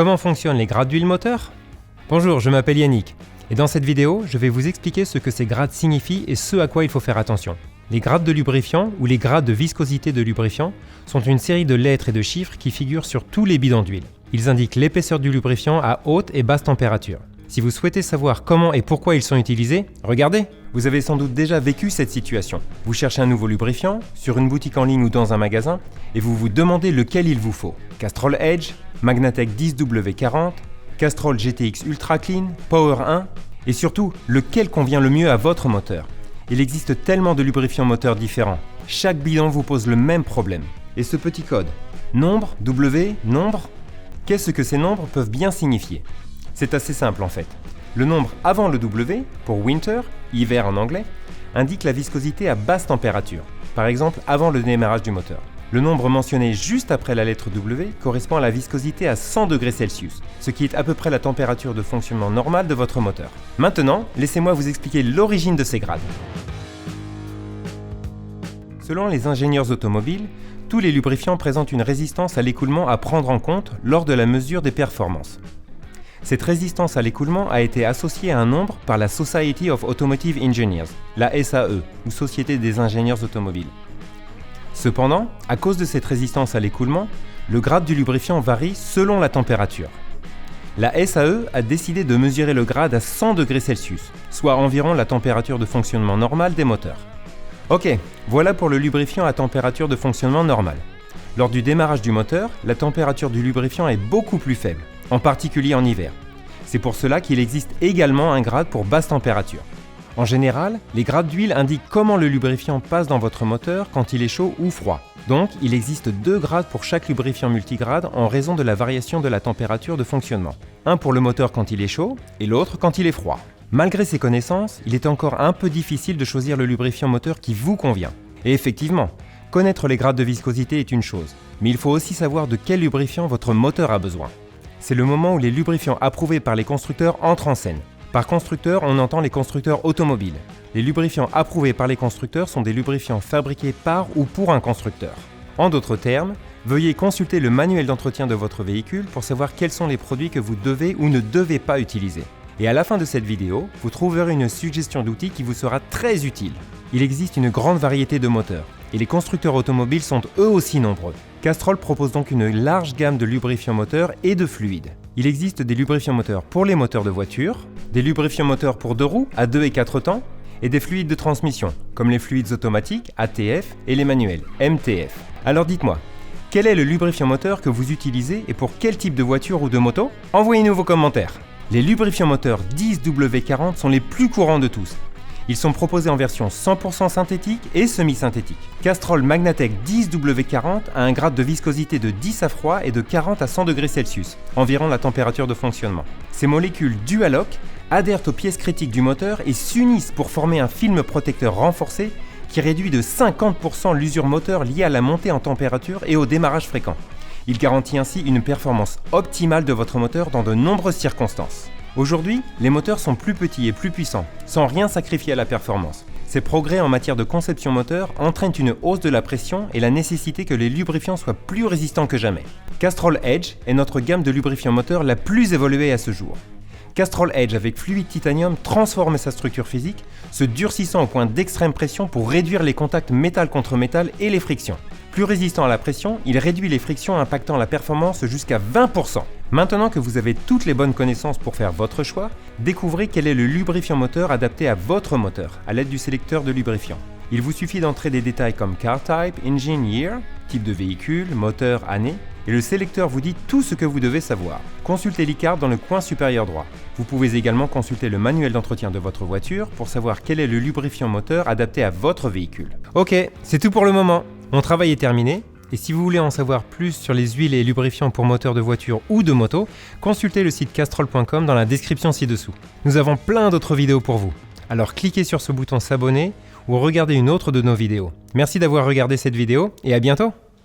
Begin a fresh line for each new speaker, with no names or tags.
Comment fonctionnent les grades d'huile moteur? Bonjour, je m'appelle Yannick et dans cette vidéo, je vais vous expliquer ce que ces grades signifient et ce à quoi il faut faire attention. Les grades de lubrifiant ou les grades de viscosité de lubrifiant sont une série de lettres et de chiffres qui figurent sur tous les bidons d'huile. Ils indiquent l'épaisseur du lubrifiant à haute et basse température. Si vous souhaitez savoir comment et pourquoi ils sont utilisés, regardez! Vous avez sans doute déjà vécu cette situation. Vous cherchez un nouveau lubrifiant, sur une boutique en ligne ou dans un magasin, et vous vous demandez lequel il vous faut. Castrol Edge, Magnatec 10W40, Castrol GTX Ultra Clean, Power 1, et surtout, lequel convient le mieux à votre moteur. Il existe tellement de lubrifiants moteurs différents. Chaque bidon vous pose le même problème. Et ce petit code, nombre, W, nombre, qu'est-ce que ces nombres peuvent bien signifier? C'est assez simple en fait. Le nombre avant le W, pour winter, hiver en anglais, indique la viscosité à basse température, par exemple avant le démarrage du moteur. Le nombre mentionné juste après la lettre W correspond à la viscosité à 100 degrés Celsius, ce qui est à peu près la température de fonctionnement normale de votre moteur. Maintenant, laissez-moi vous expliquer l'origine de ces grades. Selon les ingénieurs automobiles, tous les lubrifiants présentent une résistance à l'écoulement à prendre en compte lors de la mesure des performances. Cette résistance à l'écoulement a été associée à un nombre par la Society of Automotive Engineers, la SAE, ou Société des ingénieurs automobiles. Cependant, à cause de cette résistance à l'écoulement, le grade du lubrifiant varie selon la température. La SAE a décidé de mesurer le grade à 100 degrés Celsius, soit environ la température de fonctionnement normale des moteurs. Ok, voilà pour le lubrifiant à température de fonctionnement normale. Lors du démarrage du moteur, la température du lubrifiant est beaucoup plus faible, en particulier en hiver. C'est pour cela qu'il existe également un grade pour basse température. En général, les grades d'huile indiquent comment le lubrifiant passe dans votre moteur quand il est chaud ou froid. Donc, il existe 2 grades pour chaque lubrifiant multigrade en raison de la variation de la température de fonctionnement. Un pour le moteur quand il est chaud et l'autre quand il est froid. Malgré ces connaissances, il est encore un peu difficile de choisir le lubrifiant moteur qui vous convient. Et effectivement, connaître les grades de viscosité est une chose, mais il faut aussi savoir de quel lubrifiant votre moteur a besoin. C'est le moment où les lubrifiants approuvés par les constructeurs entrent en scène. Par constructeur, on entend les constructeurs automobiles. Les lubrifiants approuvés par les constructeurs sont des lubrifiants fabriqués par ou pour un constructeur. En d'autres termes, veuillez consulter le manuel d'entretien de votre véhicule pour savoir quels sont les produits que vous devez ou ne devez pas utiliser. Et à la fin de cette vidéo, vous trouverez une suggestion d'outils qui vous sera très utile. Il existe une grande variété de moteurs, et les constructeurs automobiles sont eux aussi nombreux. Castrol propose donc une large gamme de lubrifiants moteurs et de fluides. Il existe des lubrifiants moteurs pour les moteurs de voiture, des lubrifiants moteurs pour 2 roues à 2 et 4 temps, et des fluides de transmission, comme les fluides automatiques ATF et les manuels MTF. Alors dites-moi, quel est le lubrifiant moteur que vous utilisez et pour quel type de voiture ou de moto? Envoyez-nous vos commentaires. Les lubrifiants moteurs 10W40 sont les plus courants de tous. Ils sont proposés en version 100% synthétique et semi-synthétique. Castrol Magnatec 10W40 a un grade de viscosité de 10 à froid et de 40 à 100 degrés Celsius, environ la température de fonctionnement. Ces molécules Dualoc adhèrent aux pièces critiques du moteur et s'unissent pour former un film protecteur renforcé qui réduit de 50% l'usure moteur liée à la montée en température et au démarrage fréquent. Il garantit ainsi une performance optimale de votre moteur dans de nombreuses circonstances. Aujourd'hui, les moteurs sont plus petits et plus puissants, sans rien sacrifier à la performance. Ces progrès en matière de conception moteur entraînent une hausse de la pression et la nécessité que les lubrifiants soient plus résistants que jamais. Castrol Edge est notre gamme de lubrifiants moteurs la plus évoluée à ce jour. Castrol Edge avec fluide titanium transforme sa structure physique, se durcissant au point d'extrême pression pour réduire les contacts métal contre métal et les frictions. Plus résistant à la pression, il réduit les frictions impactant la performance jusqu'à 20%. Maintenant que vous avez toutes les bonnes connaissances pour faire votre choix, découvrez quel est le lubrifiant moteur adapté à votre moteur à l'aide du sélecteur de lubrifiant. Il vous suffit d'entrer des détails comme Car Type, Engine Year, type de véhicule, moteur, année, et le sélecteur vous dit tout ce que vous devez savoir. Consultez l'e-card dans le coin supérieur droit. Vous pouvez également consulter le manuel d'entretien de votre voiture pour savoir quel est le lubrifiant moteur adapté à votre véhicule. Ok, c'est tout pour le moment. Mon travail est terminé. Et si vous voulez en savoir plus sur les huiles et lubrifiants pour moteurs de voiture ou de moto, consultez le site castrol.com dans la description ci-dessous. Nous avons plein d'autres vidéos pour vous. Alors cliquez sur ce bouton s'abonner ou regardez une autre de nos vidéos. Merci d'avoir regardé cette vidéo et à bientôt!